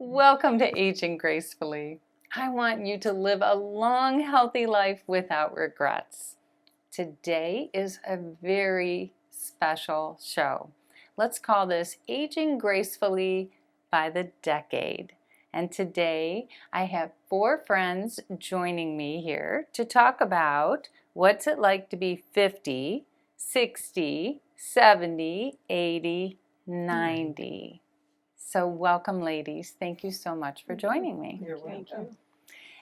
Welcome to Aging Gracefully. I want you to live a long, healthy life without regrets. Today is a very special show. Let's call this Aging Gracefully by the Decade. And today I have 4 friends joining me here to talk about what's it like to be 50, 60, 70, 80, 90. So welcome, ladies. Thank you so much for joining me. You're welcome. Thank you.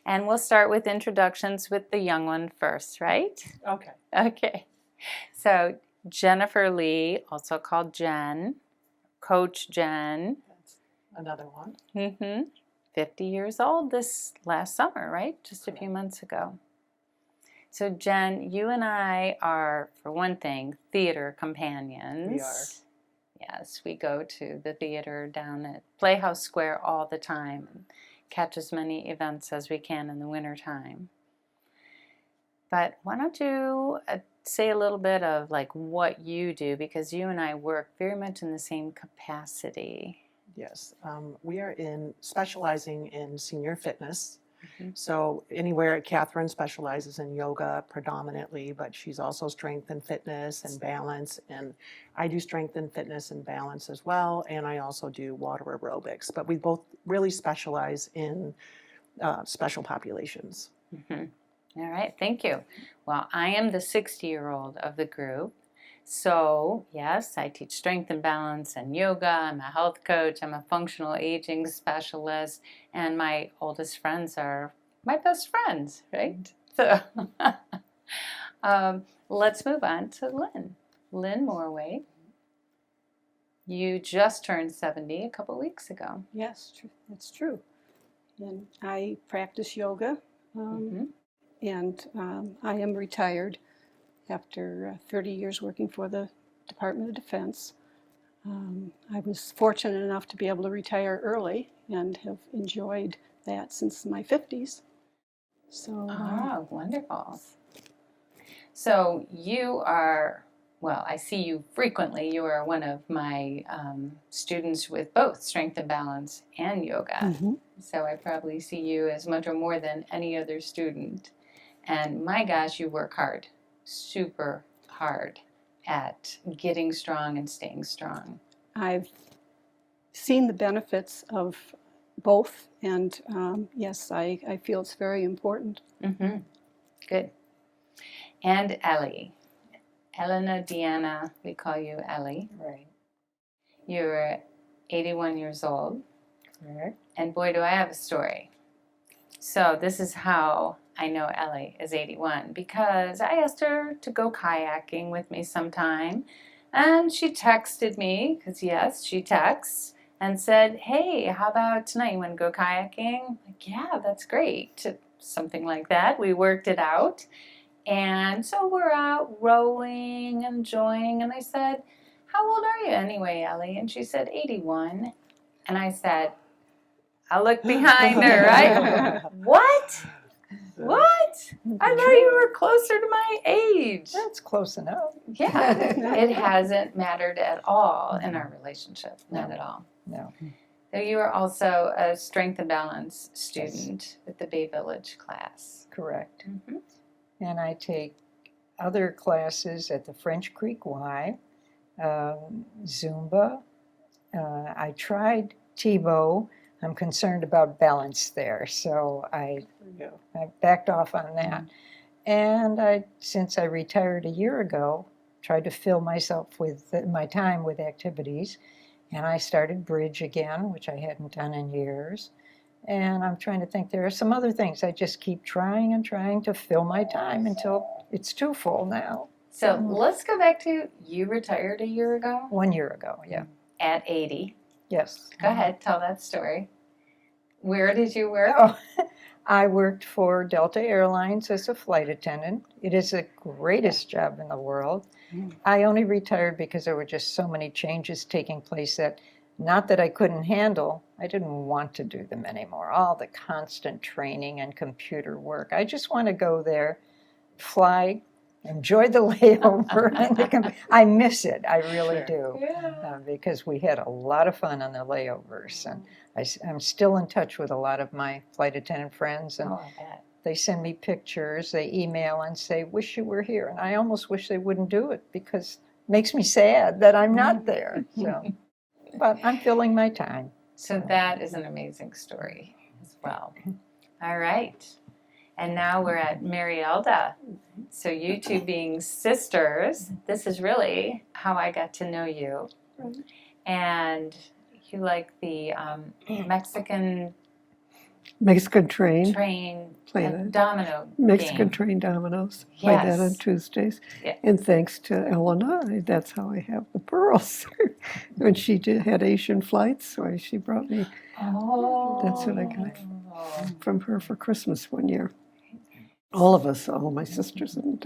And we'll start with introductions with the young one first, right? Okay. Okay. So Jennifer Lee, also called Jen, Coach Jen. That's another one. 50 years old this last summer, right? Just a few months ago. So Jen, you and I are, for one thing, theater companions. We are. Yes, we go to the theater down at Playhouse Square all the time and catch as many events as we can in the wintertime. But why don't you say a little bit of like what you do, because you and I work very much in the same capacity. Yes, we are specializing in senior fitness. So anywhere, Kathryn specializes in yoga predominantly, but she's also strength and fitness and balance, and I do strength and fitness and balance as well, and I also do water aerobics, but we both really specialize in special populations. All right, thank you. Well, I am the 60-year-old of the group. So, yes, I teach strength and balance and yoga. I'm a health coach. I'm a functional aging specialist. And my oldest friends are my best friends, right? So, let's move on to Lynn. Lynn Morway. You just turned 70 a couple weeks ago. Yes, that's true. And I practice yoga, and I am retired after 30 years working for the Department of Defense. I was fortunate enough to be able to retire early and have enjoyed that since my 50s. So, wonderful. So you are, well, I see you frequently. You are one of my students with both strength and balance and yoga. So I probably see you as much or more than any other student. And my gosh, you work hard. Super hard at getting strong and staying strong. I've seen the benefits of both, and yes, I feel it's very important. Good. And Ellie. Elena Deanna, we call you Ellie. Right. You're 81 years old. Correct. And boy, do I have a story. So this is how I know Ellie is 81, because I asked her to go kayaking with me sometime, and she texted me, because yes, she texts, and said, hey, how about tonight? You want to go kayaking? I'm like, yeah, that's great. Something like that. We worked it out. And so we're out rowing, enjoying, and I said, how old are you anyway, Ellie? And she said, 81. And I said, I looked behind her, right? What? What? I thought you were closer to my age. That's close enough. Yeah, it hasn't mattered at all in our relationship. Not at all. No. So you are also a strength and balance student with the Bay Village class. Correct. And I take other classes at the French Creek Y, Zumba. I tried Tebow. I'm concerned about balance there, so I backed off on that. And since I retired a year ago, tried to fill myself with my time with activities, and I started bridge again, which I hadn't done in years. And I'm trying to think, there are some other things. I just keep trying and trying to fill my time until it's too full now. So let's go back to, you retired a year ago? 1 year ago, yeah. At 80. Yes. Go ahead, tell that story. Where did you work? Oh, I worked for Delta Airlines as a flight attendant. It is the greatest job in the world. I only retired because there were just so many changes taking place that, not that I couldn't handle, I didn't want to do them anymore. All the constant training and computer work. I just want to go there, fly, enjoy the layover. And I miss it. I really do. Yeah. Because we had a lot of fun on the layovers. And I'm still in touch with a lot of my flight attendant friends. And Oh, I bet. they send me pictures, they email and say, wish you were here. And I almost wish they wouldn't do it because it makes me sad that I'm not there. So, but I'm filling my time. So that is an amazing story as well. All right. And now we're at Marielda. So you two being sisters, this is really how I got to know you. And you like the Mexican train Play that. domino Mexican game. train dominoes. Play that on Yes. Tuesdays. Yeah. And thanks to Elena, that's how I have the pearls. When she had Asian flights, so she brought me Oh. That's what I got. From her for Christmas one year. All of us, all my sisters and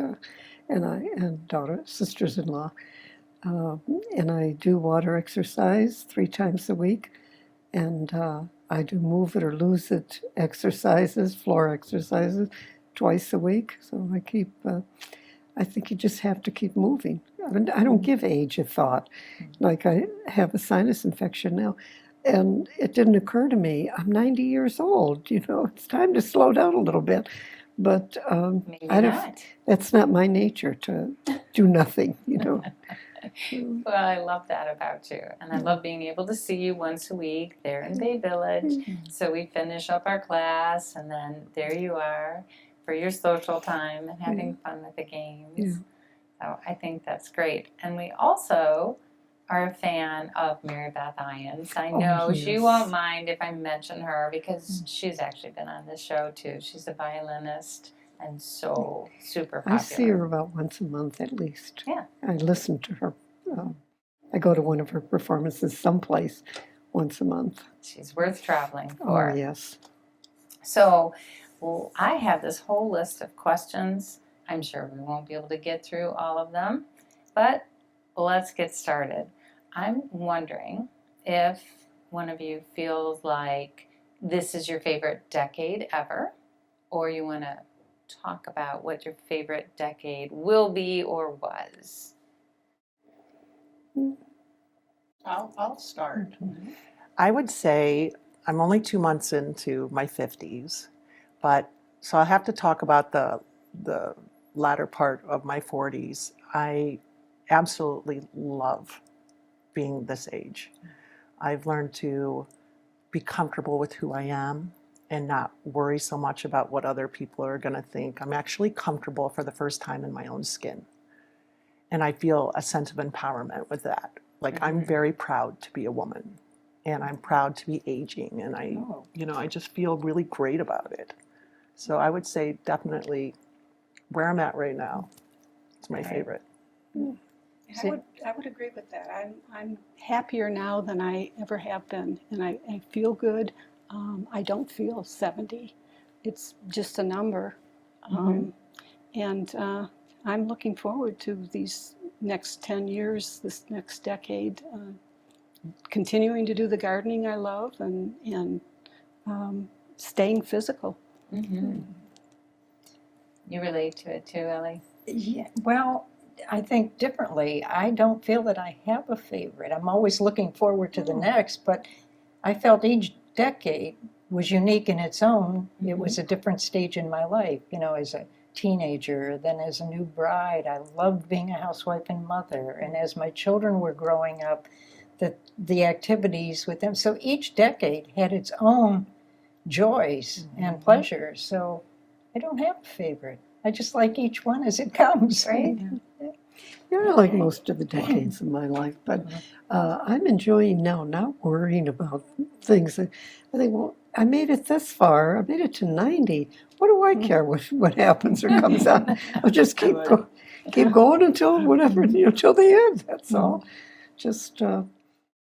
I and daughter, sisters-in-law, and I do water exercise 3 times a week, and I do move it or lose it exercises, floor exercises, twice a week. So I keep. I think you just have to keep moving. I don't give age a thought. Like I have a sinus infection now. And it didn't occur to me, I'm 90 years old, it's time to slow down a little bit. But Maybe not. that's not my nature to do nothing, Well, I love that about you. And I love being able to see you once a week there in Bay Village. So we finish up our class, and then there you are for your social time and having fun with the games. Yeah. So I think that's great. And we also are a fan of Mary Beth Ions. I know she yes. won't mind if I mention her because she's actually been on this show too. She's a violinist and so super popular. I see her about once a month at least. Yeah. I listen to her. I go to one of her performances someplace once a month. She's worth traveling for. Oh, yes. So, well, I have this whole list of questions. I'm sure we won't be able to get through all of them, but let's get started. I'm wondering if one of you feels like this is your favorite decade ever, or you want to talk about what your favorite decade will be or was. I'll start. I would say I'm only 2 months into my 50s, but so I have to talk about the latter part of my 40s. I absolutely love being this age. I've learned to be comfortable with who I am and not worry so much about what other people are going to think. I'm actually comfortable for the first time in my own skin. And I feel a sense of empowerment with that. Like I'm very proud to be a woman, and I'm proud to be aging, and I just feel really great about it. So I would say definitely where I'm at right now, it's my favorite. I would agree with that. I'm happier now than I ever have been, and I feel good. I don't feel 70. It's just a number. And I'm looking forward to these next 10 years, this next decade, continuing to do the gardening I love and staying physical. Mm-hmm. You relate to it too, Ellie? Yeah, well, I think differently. I don't feel that I have a favorite. I'm always looking forward to the next, but I felt each decade was unique in its own. It was a different stage in my life, as a teenager, then as a new bride. I loved being a housewife and mother, and as my children were growing up, the activities with them. So each decade had its own joys and pleasures. So I don't have a favorite. I just like each one as it comes. Right? Yeah, I like most of the decades of my life, but I'm enjoying now, not worrying about things. I think, well, I made it this far. I made it to 90. What do I care what happens or comes out? I'll just keep going until whatever, till the end. That's all. Just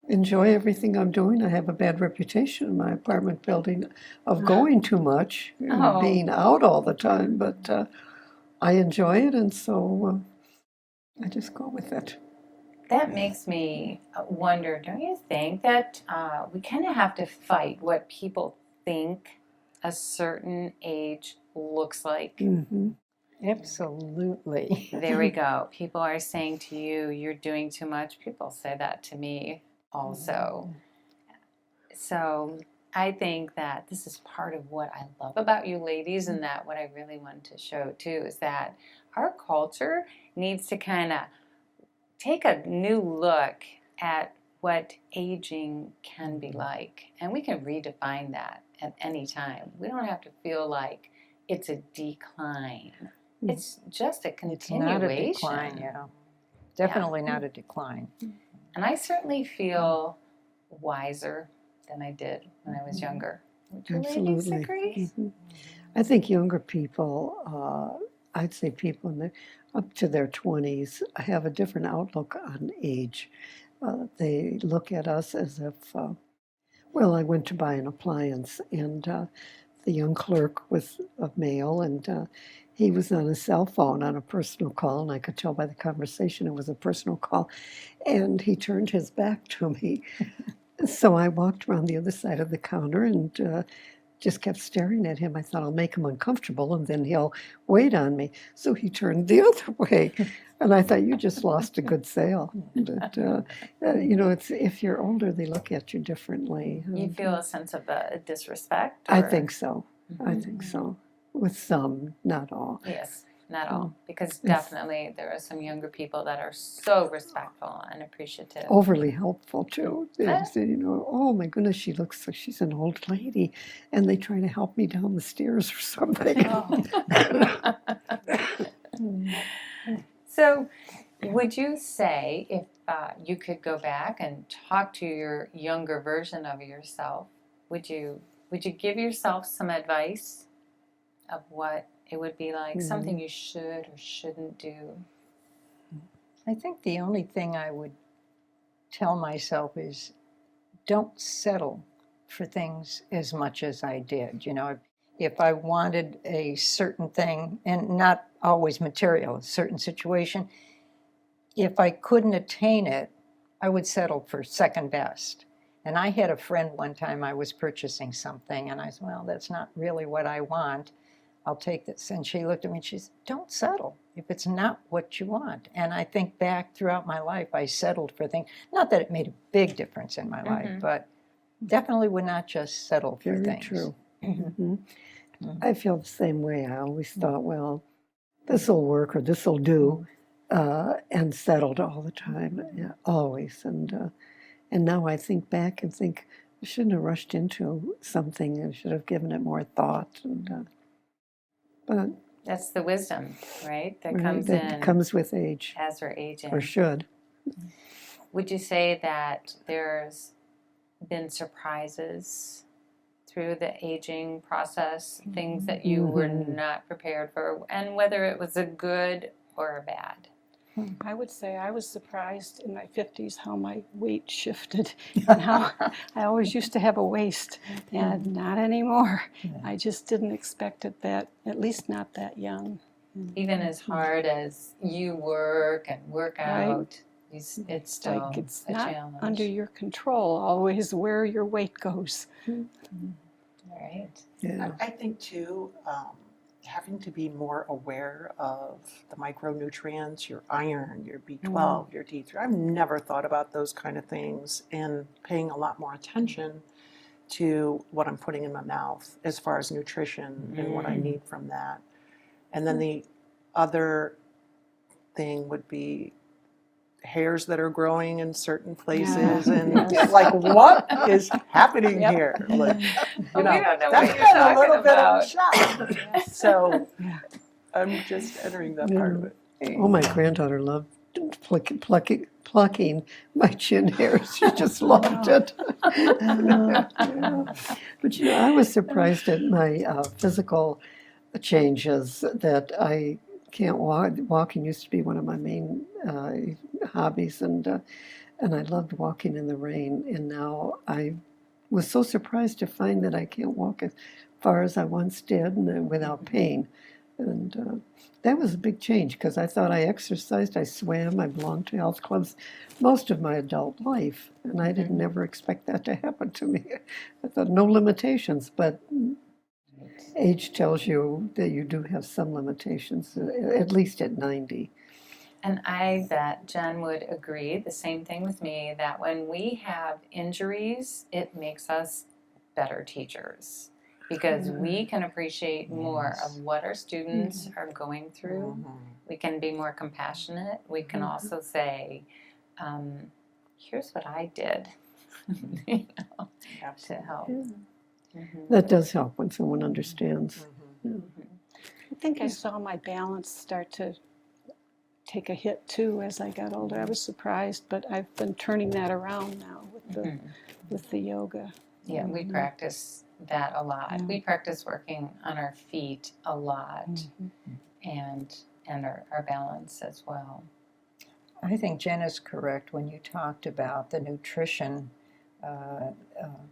enjoy everything I'm doing. I have a bad reputation in my apartment building of going too much, being out all the time, but I enjoy it, and so I just go with it. That makes me wonder, don't you think that we kind of have to fight what people think a certain age looks like? Mm-hmm. Absolutely. There we go. People are saying to you, you're doing too much. People say that to me also. So I think that this is part of what I love about you ladies, and that what I really want to show too is that our culture needs to kind of take a new look at what aging can be like. And we can redefine that at any time. We don't have to feel like it's a decline. It's just a It's continuation. not a decline, yeah. Definitely not a decline. And I certainly feel wiser than I did when I was younger. Would you ladies Absolutely. agree? I think younger people, I'd say people in their, up to their 20s, have a different outlook on age. They look at us as if, well, I went to buy an appliance, and the young clerk was a male, and he was on a cell phone on a personal call, and I could tell by the conversation it was a personal call, and he turned his back to me. So I walked around the other side of the counter and just kept staring at him. I thought I'll make him uncomfortable and then he'll wait on me. So he turned the other way. And I thought, you just lost a good sale. But, it's if you're older, they look at you differently. You feel a sense of disrespect? I or- think so. I think so. With some, not all. Yes, not all. Because definitely there are some younger people that are so respectful and appreciative. Overly helpful too. They say, oh my goodness, she looks like she's an old lady, and they try to help me down the stairs or something. So, would you say if you could go back and talk to your younger version of yourself, would you give yourself some advice of what it would be like, something you should or shouldn't do? I think the only thing I would tell myself is don't settle for things as much as I did. If I wanted a certain thing, and not always material, a certain situation, if I couldn't attain it, I would settle for second best. And I had a friend one time, I was purchasing something, and I said, well, that's not really what I want. I'll take this. And she looked at me and she said, don't settle if it's not what you want. And I think back throughout my life, I settled for things. Not that it made a big difference in my life, but definitely would not just settle for Very things. true. I feel the same way. I always thought, well, this will work or this will do, and settled all the time, always. And now I think back and think I shouldn't have rushed into something. I should have given it more thought. But That's the wisdom, right? That right, comes that in comes with age, as we're aging. or should. Would you say that there's been surprises through the aging process, things that you were not prepared for, and whether it was a good or a bad? I would say I was surprised in my 50s how my weight shifted and how I always used to have a waist, and not anymore. I just didn't expect it at least not that young. Even as hard as you work and work out, it's still Like it's a not challenge. under your control always where your weight goes. Right. Yeah. I think too, having to be more aware of the micronutrients, your iron, your B12, your D3. I've never thought about those kind of things, and paying a lot more attention to what I'm putting in my mouth as far as nutrition and what I need from that. And then the other thing would be hairs that are growing in certain places, and like, what is happening here? Like, We don't know that's what you're been a talking little bit of a about. shock. So I'm just entering that part of it. Oh, my granddaughter loved plucking my chin hairs. She just loved it. Yeah. But I was surprised at my physical changes, that I can't walk. Walking used to be one of my main hobbies, and I loved walking in the rain. And now I was so surprised to find that I can't walk as far as I once did, and without pain. And that was a big change, because I thought I exercised, I swam, I belonged to health clubs most of my adult life, and I didn't ever expect that to happen to me. I thought no limitations, but age tells you that you do have some limitations, at least at 90. And I bet Jen would agree, the same thing with me, that when we have injuries, it makes us better teachers because we can appreciate more of what our students are going through. We can be more compassionate. We can also say, here's what I did, you know, to help. That does help when someone understands. I think I saw my balance start to take a hit too as I got older. I was surprised, but I've been turning that around now with the yoga. Yeah, we practice that a lot. Yeah. We practice working on our feet a lot and our balance as well. I think Jen is correct when you talked about the nutrition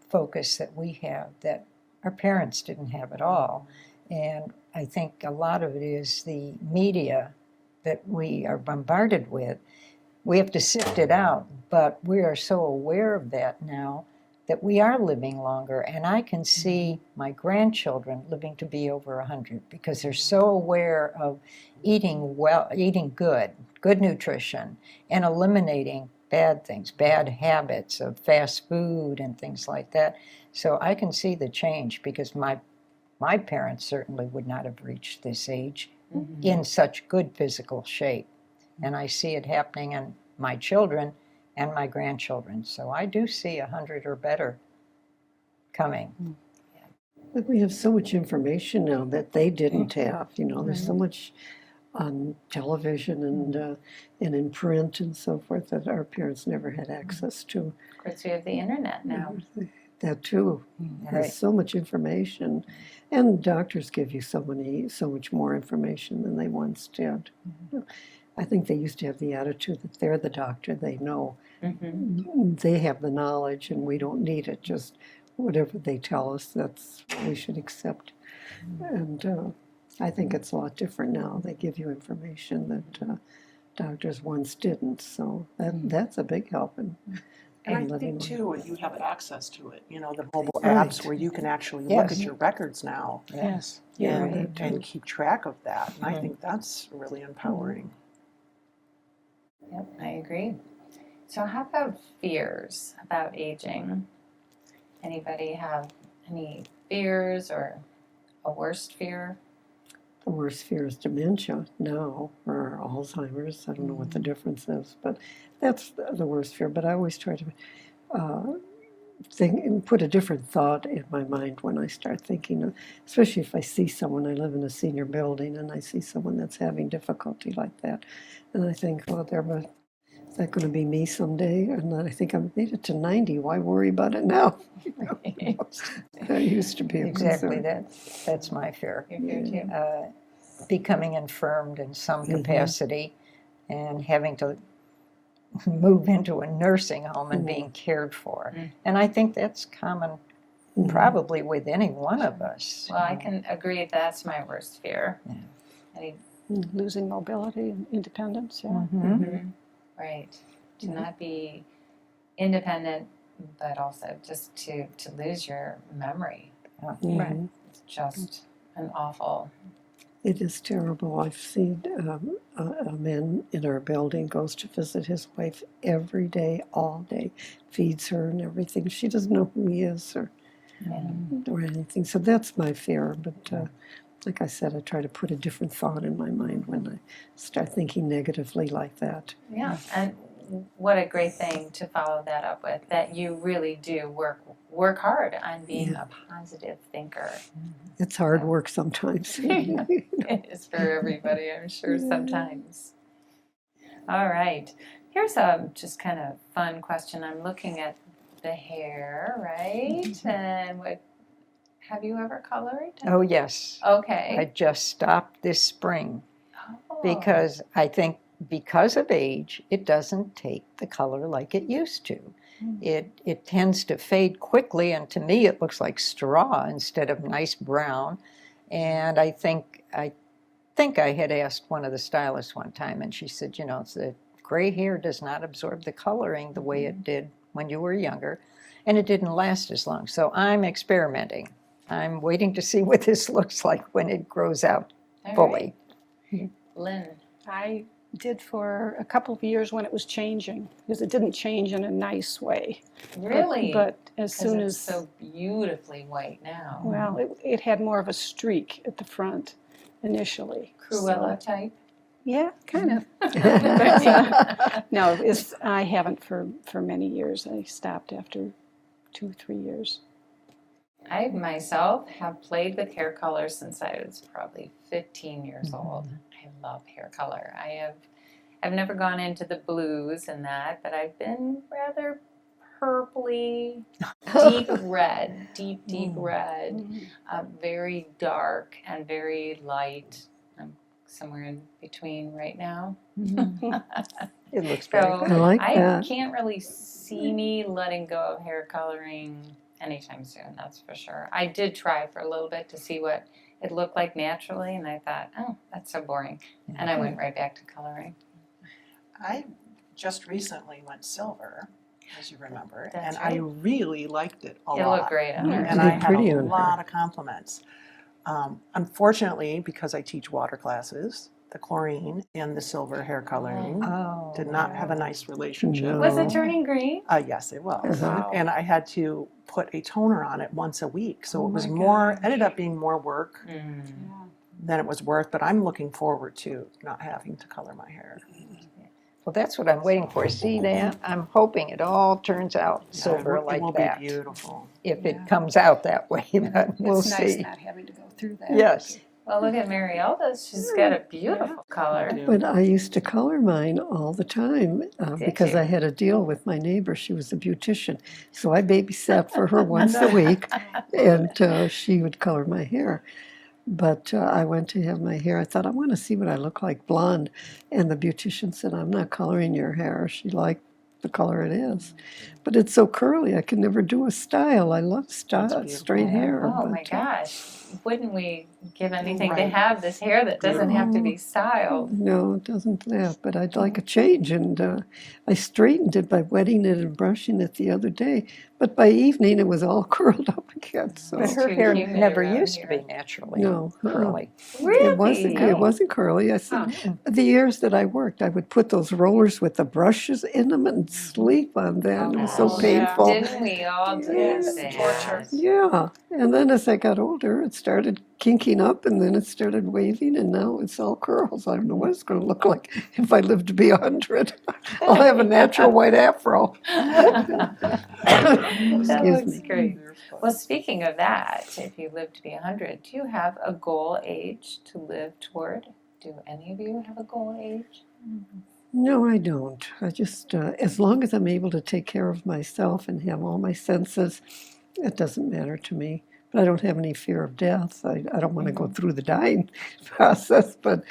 focus that we have that our parents didn't have at all. And I think a lot of it is the media that we are bombarded with. We have to sift it out, but we are so aware of that now that we are living longer. And I can see my grandchildren living to be over 100 because they're so aware of eating well, eating good nutrition, and eliminating bad things, bad habits of fast food and things like that. So I can see the change because my parents certainly would not have reached this age in such good physical shape. And I see it happening in my children and my grandchildren. So I do see 100 or better coming. But we have so much information now that they didn't have. You know, there's so much on television and in print and so forth that our parents never had access to. Of course, we have the internet now. That too. Right. There's so much information, and doctors give you so much more information than they once did. I think they used to have the attitude that they're the doctor, they know. They have the knowledge and we don't need it, just whatever they tell us, that's what we should accept. And I think it's a lot different now. They give you information that doctors once didn't, so that's a big help. And I think too, you have access to it, you know, the mobile Right. apps where you can actually look at your records now Yes. and keep track of that. And I think that's really empowering. Yep, I agree. So how about fears about aging? Anybody have any fears or a worst fear? The worst fear is dementia now, or Alzheimer's. I don't know what the difference is, but that's the worst fear. But I always try to think and put a different thought in my mind when I start thinking, especially if I see someone. I live in a senior building, and I see someone that's having difficulty like that, and I think, well, is that going to be me someday? And then I think I've made it to 90. Why worry about it now? That used to be a Exactly. concern. That's my fear. Your fear too? Becoming infirmed in some capacity and having to move into a nursing home and being cared for. And I think that's common probably with any one of us. Well, I can agree that's my worst fear. Losing mobility and independence, Right. To not be independent, but also just to lose your memory. Right. It's just an awful. It is terrible. I've seen a man in our building goes to visit his wife every day, all day, feeds her and everything. She doesn't know who he is or anything. So that's my fear. But like I said, I try to put a different thought in my mind when I start thinking negatively like that. Yeah, and what a great thing to follow that up with, that you really do work hard on being a positive thinker. It's hard work sometimes. It is for everybody, I'm sure, sometimes. All right. Here's a just kind of fun question. I'm looking at the hair, right? And have you ever colored? Oh, yes. Okay. I just stopped this spring Oh. because I think because of age, it doesn't take the color like it used to. It tends to fade quickly, and to me it looks like straw instead of nice brown. And I think I had asked one of the stylists one time, and she said, you know, the gray hair does not absorb the coloring the way it did when you were younger, and it didn't last as long. So I'm experimenting. I'm waiting to see what this looks like when it grows out All fully. right. Lynn. I did for a couple of years when it was changing, because it didn't change in a nice way. Really? But as 'Cause soon it's as, so beautifully white now. well, it had more of a streak at the front initially. Cruella So, type. yeah, kind of. No, I haven't for many years. I stopped after 2-3 years. I myself have played with hair color since I was probably 15 years old. I love hair color. I've never gone into the blues and that, but I've been rather purpley, deep red, deep red, very dark and very light. I'm somewhere in between right now. It looks very So I like I that. can't really see me letting go of hair coloring anytime soon, that's for sure. I did try for a little bit to see what it looked like naturally, and I thought, oh, that's so boring. And I went right back to coloring. I just recently went silver, as you remember, That's and I right. really liked it a It lot. looked great on her. And It I looked had pretty a on her. lot of compliments. Unfortunately, because I teach water classes, the chlorine in the silver hair coloring Oh. did not have a nice relationship. No. Was it turning green? Yes, it was. Wow. And I had to put a toner on it once a week. So Oh it was my more, gosh. ended up being more work Mm. than it was worth. But I'm looking forward to not having to color my hair. Well, that's what I'm waiting for. See that? I'm hoping it all turns out silver It like will that. be beautiful. If Yeah. it comes out that way, but we'll It's nice see. not having to go through that. Yes. Well, look at Marielda's. She's got a beautiful color. But I used to color mine all the time Did because you? I had a deal with my neighbor. She was a beautician. So I babysat for her once a week, and she would color my hair. But I went to have my hair. I thought, I want to see what I look like blonde. And the beautician said, I'm not coloring your hair. She liked the color it is. But it's so curly, I can never do a style. I love beautiful. straight hair. Oh my but, gosh. Wouldn't we give anything to Right. have this hair that doesn't have to be styled? No, it doesn't that, but I'd like a change. And I straightened it by wetting it and brushing it the other day. But by evening, it was all curled up again. So But her too hair humid never around used to here. be naturally no, curly. Really? it wasn't curly. I said the years that I worked, I would put those rollers with the brushes in them and sleep on them. It was so Oh, painful. Didn't we all do Yes, that? torture. Yeah, and then as I got older, it started kinking up, and then it started waving, and now it's all curls. I don't know what it's going to look like if I live to be 100. I'll have a natural white afro. That Excuse looks me. great. Well, speaking of that, if you live to be 100, do you have a goal age to live toward? Do any of you have a goal age? No, I don't. I just, as long as I'm able to take care of myself and have all my senses, it doesn't matter to me. But I don't have any fear of death. I don't want to go through the dying process, but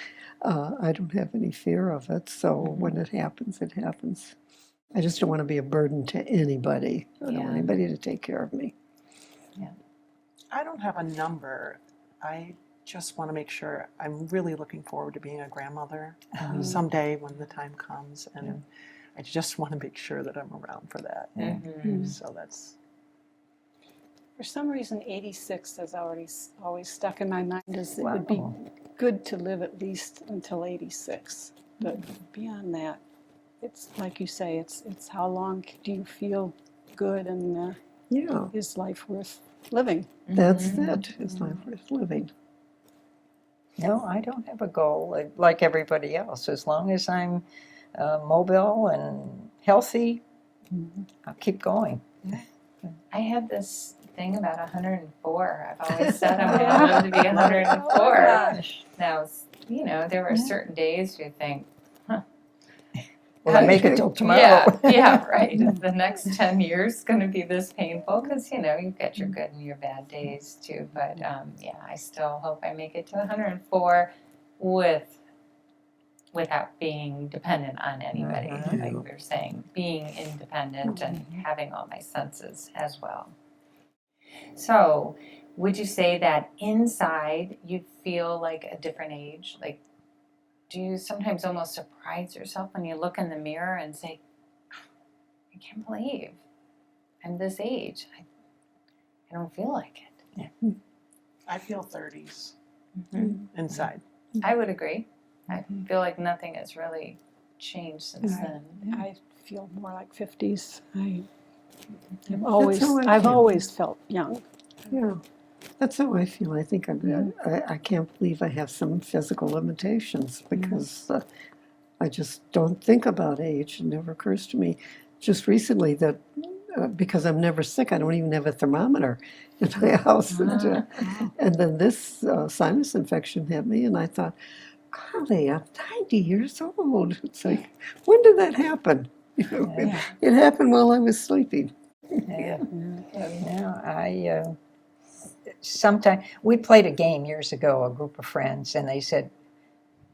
I don't have any fear of it. So when it happens, it happens. I just don't want to be a burden to anybody. I don't want Yeah. anybody to take care of me. I don't have a number. I just want to make sure I'm really looking forward to being a grandmother someday when the time comes. And I just want to make sure that I'm around for that. Mm-hmm. So that's. For some reason, 86 has always stuck in my mind as it would be good to live at least until 86. But beyond that, it's like you say, it's how long do you feel good and Yeah, is life worth living? that's it. Is life worth living? No, I don't have a goal like everybody else. As long as I'm mobile and healthy, I'll keep going. I have this thing about 104. I've always said I'm going to live to be 104. Now, you know, there were certain days you think, Will I make it till tomorrow? Yeah, right. Is the next 10 years going to be this painful? Because, you know, you've got your good and your bad days too. But yeah, I still hope I make it to 104 without being dependent on anybody. Like we were saying, being independent and having all my senses as well. So, would you say that inside you feel like a different age? Like, do you sometimes almost surprise yourself when you look in the mirror and say, I can't believe I'm this age? I don't feel like it. I feel 30s Mhm. inside. I would agree. I feel like nothing has really changed since Right. then. I feel more like 50s. I've how I I've feel. always felt young. Yeah, that's how I feel. I think I can't believe I have some physical limitations because I just don't think about age. It never occurs to me. Just recently that because I'm never sick, I don't even have a thermometer in my house. And then this sinus infection hit me, and I thought, golly, I'm 90 years old. It's like, when did that happen? You know, Yeah. it happened while I was sleeping. Yeah. No, sometimes we played a game years ago, a group of friends, and they said,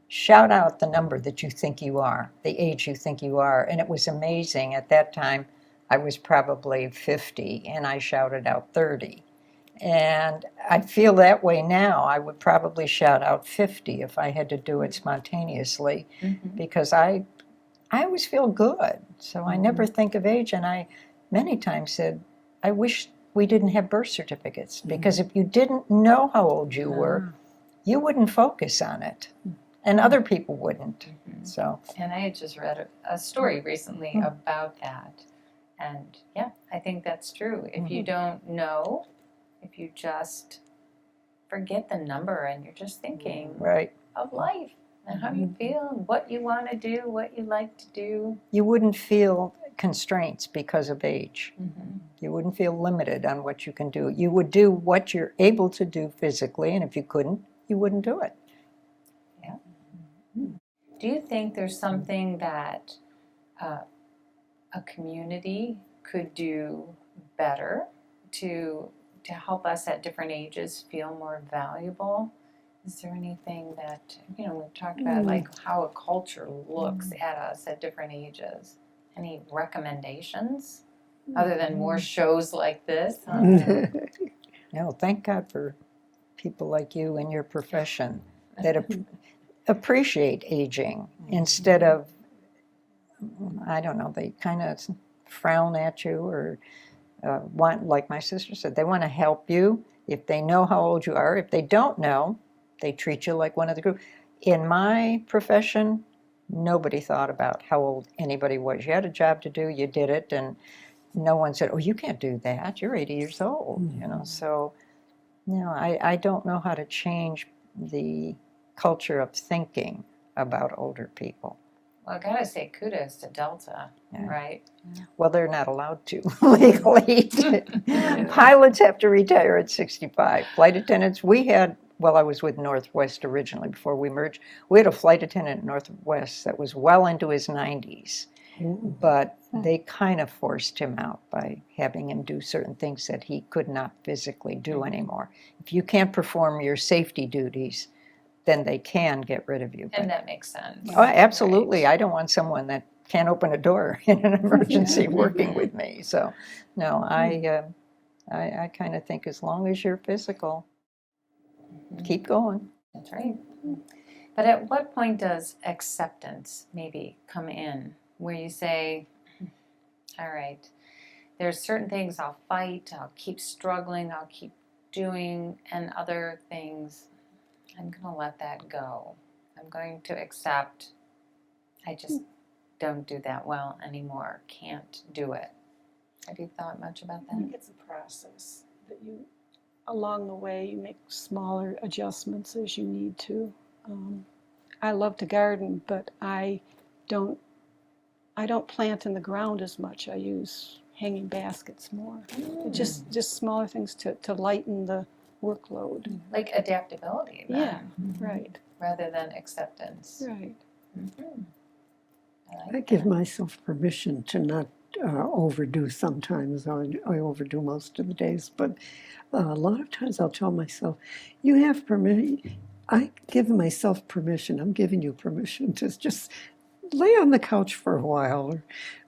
shout out the number that you think you are, the age you think you are. And it was amazing. At that time, I was probably 50, and I shouted out 30. And I feel that way now. I would probably shout out 50 if I had to do it spontaneously, because I always feel good. So I never think of age. And I many times said, I wish we didn't have birth certificates, because if you didn't know how old you were, you wouldn't focus on it. And other people wouldn't. So, And I had just read a story recently about that. And yeah, I think that's true. If you don't know, if you just forget the number and you're just thinking right, of life and how you feel and what you want to do, what you like to do. you wouldn't feel constraints because of age. Mm-hmm. You wouldn't feel limited on what you can do. You would do what you're able to do physically, and if you couldn't, you wouldn't do it. Yeah. Do you think there's something that a community could do better to help us at different ages feel more valuable? Is there anything that, we've talked about like how a culture looks at us at different ages? Any recommendations other than more shows like this? No, thank God for people like you in your profession that appreciate aging instead of, I don't know, they kind of frown at you or want, like my sister said, they want to help you if they know how old you are. If they don't know, they treat you like one of the group. In my profession, nobody thought about how old anybody was. You had a job to do, you did it, and no one said, oh, you can't do that. You're 80 years old, So, I don't know how to change the culture of thinking about older people. Well, I gotta say kudos to Delta, right? Well, they're not allowed to legally. Pilots have to retire at 65. Flight attendants, I was with Northwest originally before we merged. We had a flight attendant at Northwest that was well into his 90s, but they kind of forced him out by having him do certain things that he could not physically do anymore. If you can't perform your safety duties, then they can get rid of you. And that makes sense. Oh, absolutely. Right. I don't want someone that can't open a door in an emergency working with me. So, no, I kind of think as long as you're physical, keep going. That's right. But at what point does acceptance maybe come in, where you say, all right, there's certain things I'll fight, I'll keep struggling, I'll keep doing, and other things I'm going to let that go. I'm going to accept I just don't do that well anymore, can't do it. Have you thought much about I that? think it's a process that along the way, you make smaller adjustments as you need to. I love to garden, but I don't plant in the ground as much. I use hanging baskets more. Just smaller things to lighten the workload. Like adaptability, then, Yeah, right. rather than acceptance. Right. Mm-hmm. I give myself permission to not overdo sometimes. I overdo most of the days, but a lot of times I'll tell myself, you have permission. I give myself permission. I'm giving you permission to just lay on the couch for a while.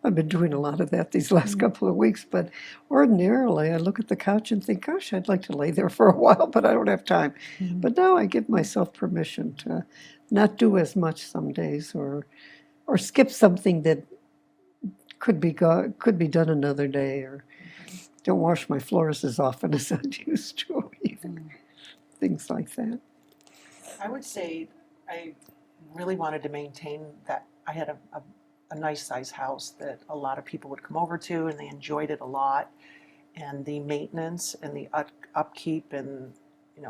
I've been doing a lot of that these last couple of weeks, but ordinarily I look at the couch and think, gosh, I'd like to lay there for a while, but I don't have time. But now I give myself permission to not do as much some days or skip something that could be done another day, or don't wash my floors as often as I used to. Even. things like that. I would say I really wanted to maintain that I had a nice size house that a lot of people would come over to and they enjoyed it a lot. And the maintenance and the upkeep and,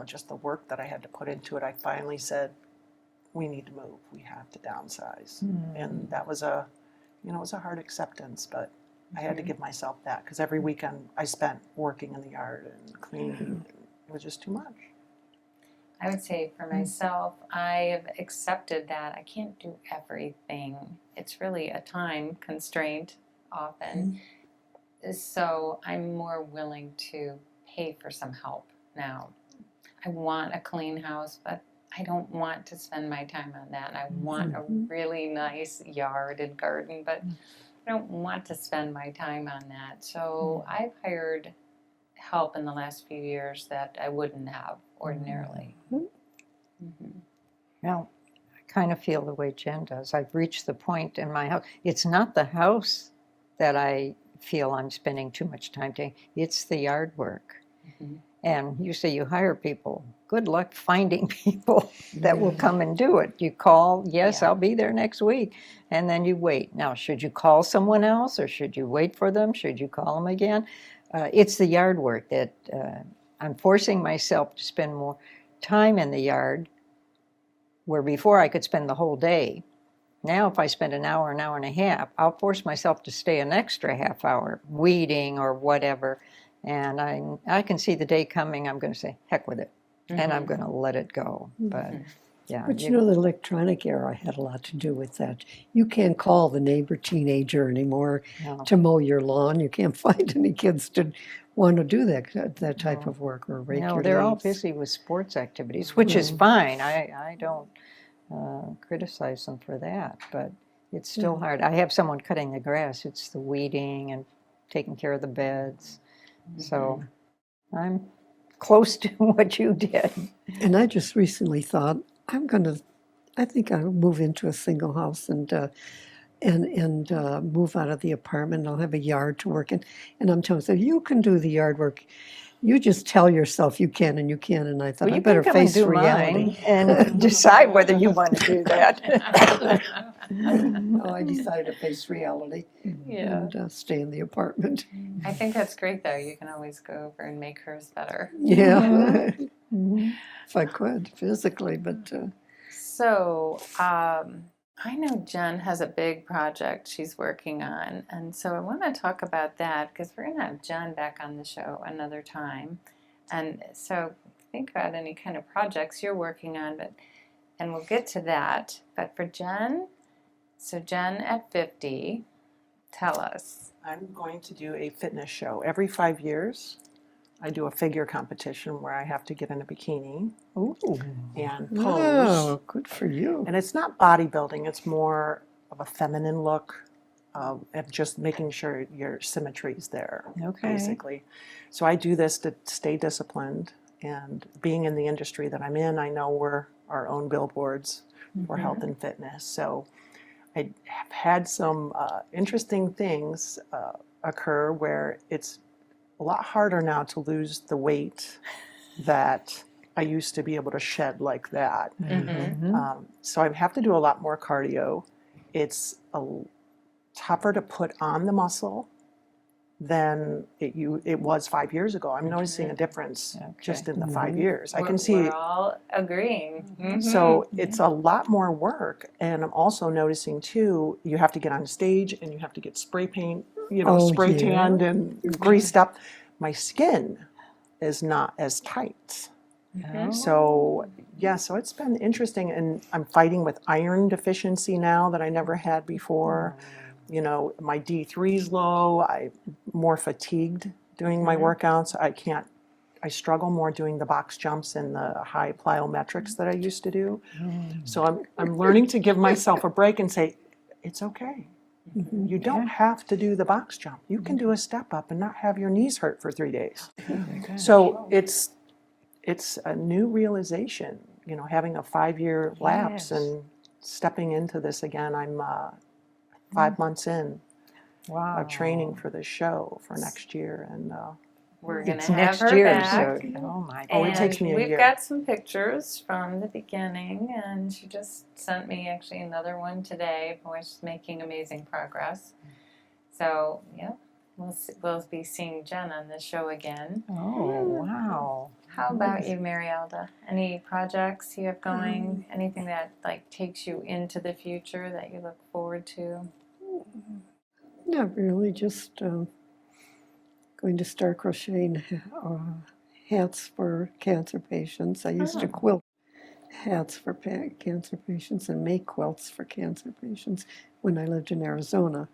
just the work that I had to put into it, I finally said, we need to move. We have to downsize. And that was it was a hard acceptance, but I had to give myself that because every weekend I spent working in the yard and cleaning. It was just too much. I would say for myself, I've accepted that I can't do everything. It's really a time constraint often. So I'm more willing to pay for some help now. I want a clean house, but I don't want to spend my time on that. I want a really nice yard and garden, but I don't want to spend my time on that. So I've hired help in the last few years that I wouldn't have ordinarily. Well, I kind of feel the way Jen does. I've reached the point in my house. It's not the house that I feel I'm spending too much time doing. It's the yard work. And you say you hire people. Good luck finding people that will come and do it. You call, yes, I'll be there next week. And then you wait. Now, should you call someone else or should you wait for them? Should you call them again? It's the yard work that I'm forcing myself to spend more time in the yard, where before I could spend the whole day. Now if I spend an hour and a half, I'll force myself to stay an extra half hour weeding or whatever. And I can see the day coming, I'm going to say, heck with it. And I'm going to let it go. But yeah. But the electronic era had a lot to do with that. You can't call the neighbor teenager anymore to mow your lawn. You can't find any kids to want to do that type of work or rake your No, they're all leaves. busy with sports activities, which is fine. I don't criticize them for that, but it's still hard. I have someone cutting the grass. It's the weeding and taking care of the beds. So I'm close to what you did. And I just recently thought, I think I'll move into a single house and move out of the apartment. I'll have a yard to work in. And I'm telling myself, you can do the yard work. You just tell yourself you can and you can. And I thought, Well, I better face reality. mine and decide whether you want to do that. No, I decided to face reality and stay in the apartment. I think that's great, though. You can always go over and make hers better. Yeah, if I could physically, but So, I know Jen has a big project she's working on, and so I want to talk about that because we're going to have Jen back on the show another time. And so think about any kind of projects you're working on, and we'll get to that. But for Jen, so Jen at 50, tell us. I'm going to do a fitness show every 5 years. I do a figure competition where I have to get in a bikini and pose. oh, good for you. And it's not bodybuilding, it's more of a feminine look of just making sure your symmetry is there, basically. So I do this to stay disciplined. And being in the industry that I'm in, I know we're our own billboards for health and fitness. So I have had some interesting things occur where it's a lot harder now to lose the weight that I used to be able to shed like that. So I have to do a lot more cardio. It's tougher to put on the muscle than it was 5 years ago. I'm noticing a difference just in the 5 years. I can see. We're all agreeing. So it's a lot more work, and I'm also noticing too. You have to get on stage and you have to get spray paint, spray tanned and greased up. My skin is not as tight. So so it's been interesting, and I'm fighting with iron deficiency now that I never had before. My D3's low. I'm more fatigued doing my workouts. I struggle more doing the box jumps and the high plyometrics that I used to do. So I'm learning to give myself a break and say, it's okay. You don't have to do the box jump. You can do a step up and not have your knees hurt for 3 days. So it's a new realization, having a 5-year lapse and stepping into this again. I'm 5 months in of training for this show for next year. And we're going It's to have next her year, back. so oh my Oh, it And takes me a we've year. got some pictures from the beginning, and she just sent me actually another one today, where she's making amazing progress. So, yeah, we'll be seeing Jen on this show again. Oh, wow. How about you, Marielda? Any projects you have going? Anything that like takes you into the future that you look forward to? Not really, just going to start crocheting hats for cancer patients. I used to quilt hats for cancer patients and make quilts for cancer patients when I lived in Arizona.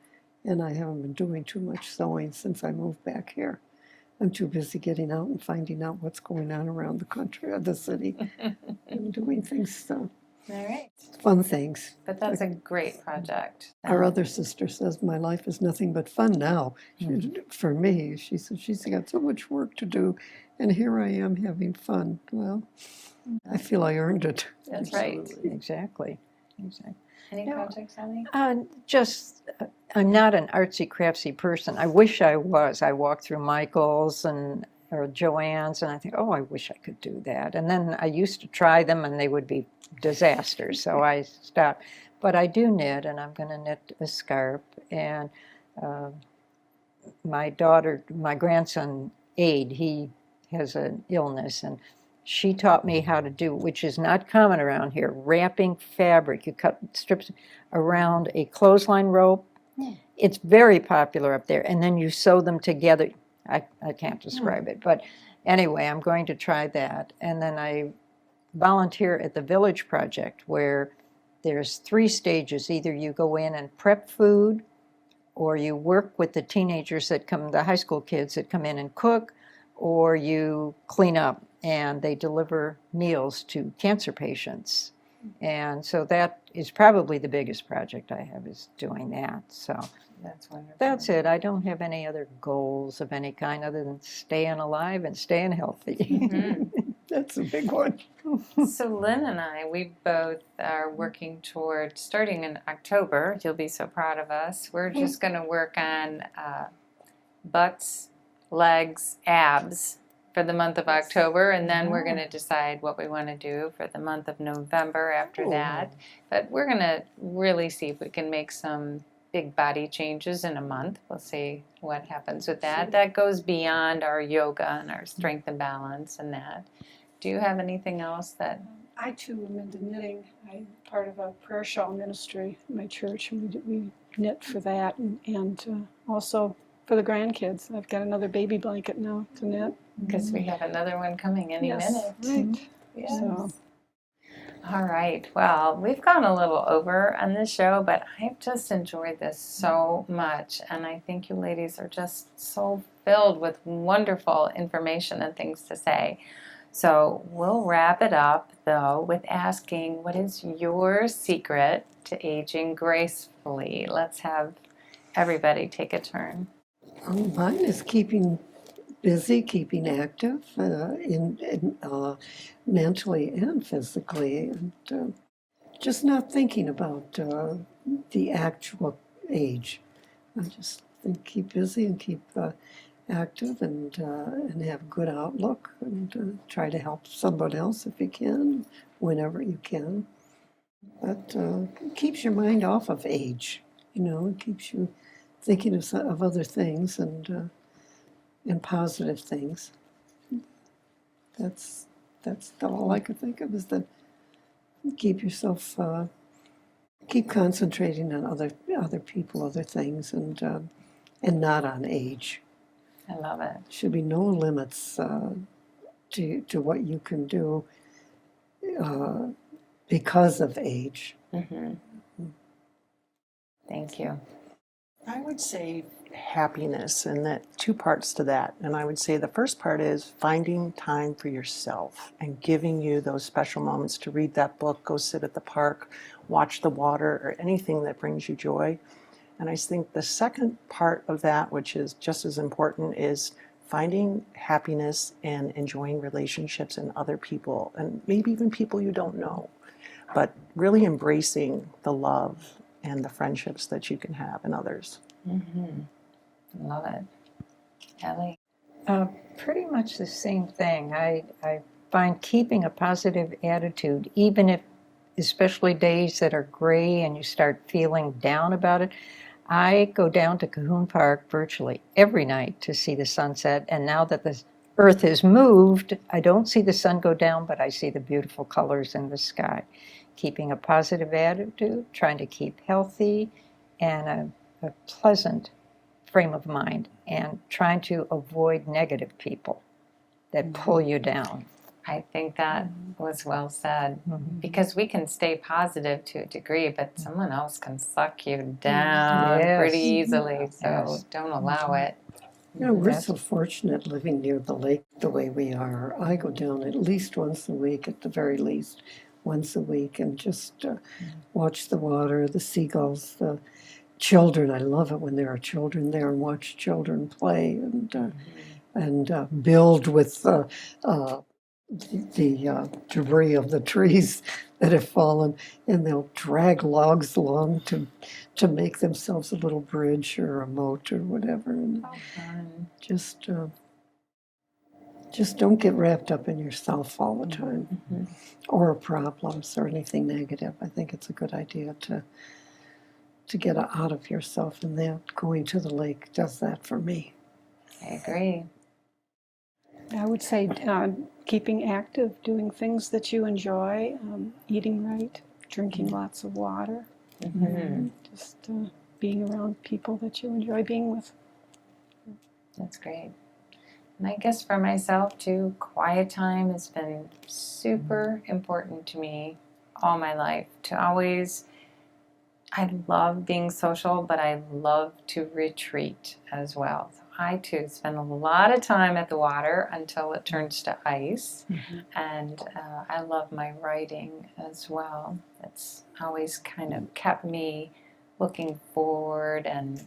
And I haven't been doing too much sewing since I moved back here. I'm too busy getting out and finding out what's going on around the country or the city and doing things, All right. fun things. But that's a great project. Our other sister says my life is nothing but fun now. For me, she says she's got so much work to do, and here I am having fun. Well, I feel I earned it. That's right. Exactly. Any No. projects, Ellie? I'm not an artsy craftsy person. I wish I was. I walk through Michael's or Joann's and I think, oh, I wish I could do that. And then I used to try them and they would be disasters, so I stopped. But I do knit, and I'm going to knit a scarf. And my grandson Aid, he has an illness, and she taught me how to do, which is not common around here, wrapping fabric. You cut strips around a clothesline rope. It's very popular up there, and then you sew them together. I can't describe it, but anyway, I'm going to try that. And then I volunteer at the Village Project, where there's 3 stages. Either you go in and prep food, or you work with the teenagers the high school kids that come in and cook, or you clean up, and they deliver meals to cancer patients. And so that is probably the biggest project I have, is doing that. So That's wonderful. that's it. I don't have any other goals of any kind other than staying alive and staying healthy. That's a big one. So Lynn and I, we both are working toward starting in October. You'll be so proud of us. We're just going to work on butts, legs, abs for the month of October, and then we're going to decide what we want to do for the month of November after that. But we're going to really see if we can make some big body changes in a month. We'll see what happens with that. That goes beyond our yoga and our strength and balance and that. Do you have anything else that... I too am into knitting. I'm part of a prayer shawl ministry in my church, and we knit for that, and also for the grandkids. I've got another baby blanket now to knit. Because we have another one coming any minute. Right. Yes. So. All right. Well, we've gone a little over on this show, but I've just enjoyed this so much. And I think you ladies are just so filled with wonderful information and things to say. So we'll wrap it up, though, with asking, what is your secret to aging gracefully? Let's have everybody take a turn. Mine is keeping busy, keeping active, mentally and physically, and just not thinking about the actual age. I just think keep busy and keep active, and have a good outlook, and try to help somebody else if you can, whenever you can. But it keeps your mind off of age, it keeps you thinking of other things and positive things. That's all I could think of, is that keep yourself, keep concentrating on other people, other things, and not on age. I love it. Should be no limits to what you can do because of age. Thank you. I would say happiness, and that 2 parts to that. And I would say the first part is finding time for yourself and giving you those special moments to read that book, go sit at the park, watch the water, or anything that brings you joy. And I think the second part of that, which is just as important, is finding happiness and enjoying relationships and other people, and maybe even people you don't know, but really embracing the love and the friendships that you can have in others. Love it. Ellie? Pretty much the same thing. I find keeping a positive attitude, even if, especially days that are gray and you start feeling down about it, I go down to Cahoon Park virtually every night to see the sunset. And now that the earth has moved, I don't see the sun go down, but I see the beautiful colors in the sky. Keeping a positive attitude, trying to keep healthy and a pleasant frame of mind, and trying to avoid negative people that pull you down. I think that was well said, because we can stay positive to a degree, but someone else can suck you down Yes. pretty easily, so Yes. don't allow it. You know, we're That's- so fortunate living near the lake the way we are. I go down at least once a week, at the very least, once a week, and just watch the water, the seagulls, the children. I love it when there are children there and watch children play and build with the debris of the trees that have fallen, and they'll drag logs along to make themselves a little bridge or a moat or whatever. And Fun. just don't get wrapped up in yourself all the time or problems or anything negative. I think it's a good idea to get out of yourself, and that going to the lake does that for me. I agree. I would say keeping active, doing things that you enjoy, eating right, drinking lots of water, just being around people that you enjoy being with. That's great. And I guess for myself too, quiet time has been super important to me all my life. I love being social, but I love to retreat as well. So I too spend a lot of time at the water until it turns to ice. And I love my writing as well. It's always kind of kept me looking forward and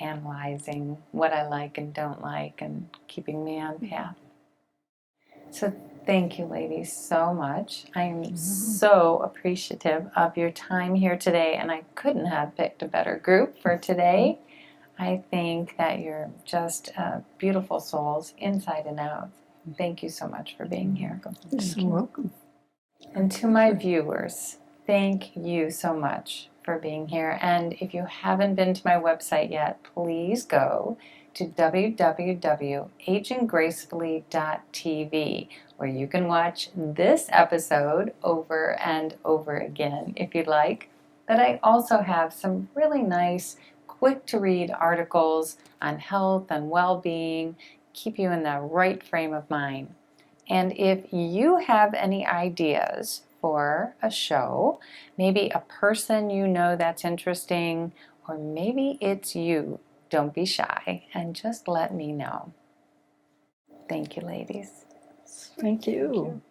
analyzing what I like and don't like and keeping me on path. So thank you, ladies, so much. I'm so appreciative of your time here today, and I couldn't have picked a better group for today. I think that you're just beautiful souls inside and out. Thank you so much for being here. You're so welcome. And to my viewers, thank you so much for being here. And if you haven't been to my website yet, please go to www.aginggracefully.tv, where you can watch this episode over and over again if you'd like. But I also have some really nice, quick to read articles on health and well-being, keep you in the right frame of mind. And if you have any ideas for a show, maybe a person you know that's interesting, or maybe it's you, don't be shy and just let me know. Thank you, ladies. Thank you.